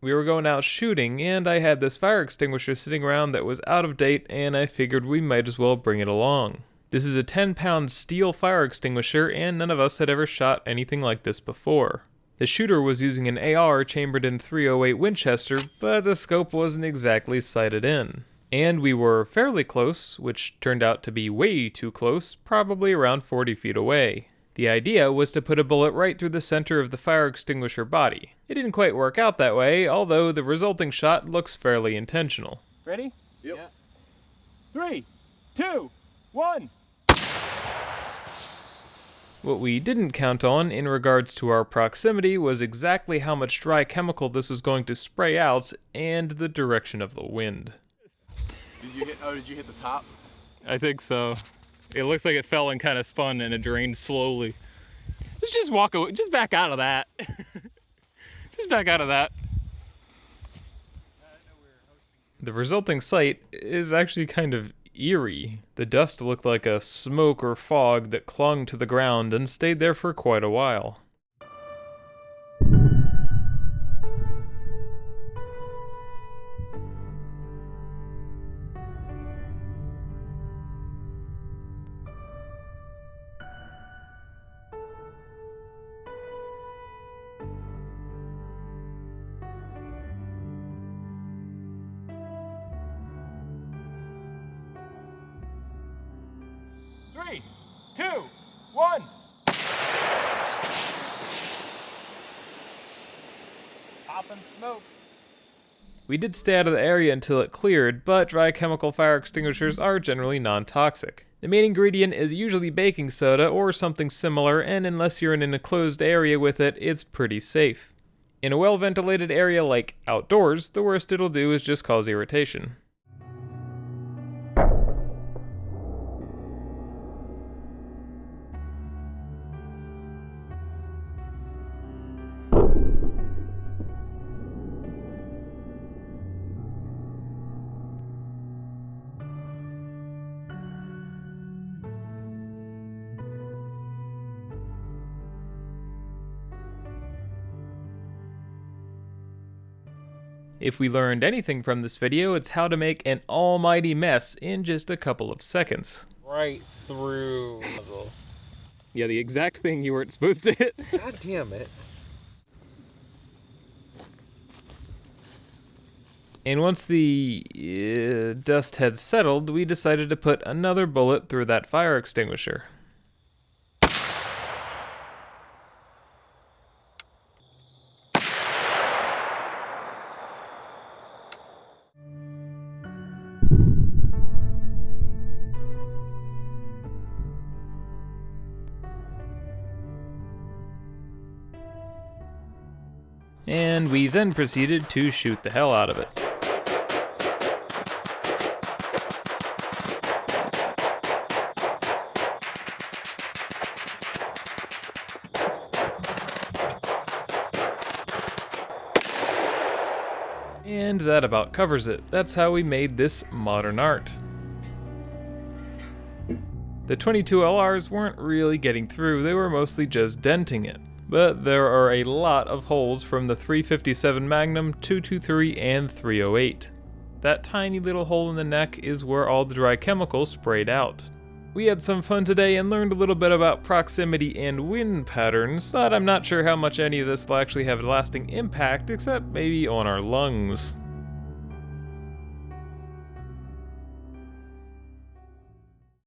We were going out shooting, and I had this fire extinguisher sitting around that was out of date, and I figured we might as well bring it along. This is a 10-pound steel fire extinguisher, and none of us had ever shot anything like this before. The shooter was using an AR chambered in .308 Winchester, but the scope wasn't exactly sighted in. And we were fairly close, which turned out to be way too close, probably around 40 feet away. The idea was to put a bullet right through the center of the fire extinguisher body. It didn't quite work out that way, although the resulting shot looks fairly intentional. Ready? Yep. Yeah. 3, 2, 1. What we didn't count on in regards to our proximity was exactly how much dry chemical this was going to spray out and the direction of the wind. Did you hit the top? I think so. It looks like it fell and kind of spun and it drained slowly. Let's just walk away. Just back out of that. Just back out of that. The resulting sight is actually kind of eerie. The dust looked like a smoke or fog that clung to the ground and stayed there for quite a while. Three, 2, 1. Popping smoke. We did stay out of the area until it cleared, but dry chemical fire extinguishers are generally non-toxic. The main ingredient is usually baking soda or something similar, and unless you're in an enclosed area with it, it's pretty safe. In a well-ventilated area like outdoors, the worst it'll do is just cause irritation. If we learned anything from this video, it's how to make an almighty mess in just a couple of seconds. Right through. Yeah, the exact thing you weren't supposed to hit. God damn it. And once the dust had settled, we decided to put another bullet through that fire extinguisher. And we then proceeded to shoot the hell out of it. And that about covers it. That's how we made this modern art. The 22 LRs weren't really getting through, they were mostly just denting it. But there are a lot of holes from the 357 Magnum, 223, and 308. That tiny little hole in the neck is where all the dry chemicals sprayed out. We had some fun today and learned a little bit about proximity and wind patterns, but I'm not sure how much any of this will actually have a lasting impact except maybe on our lungs.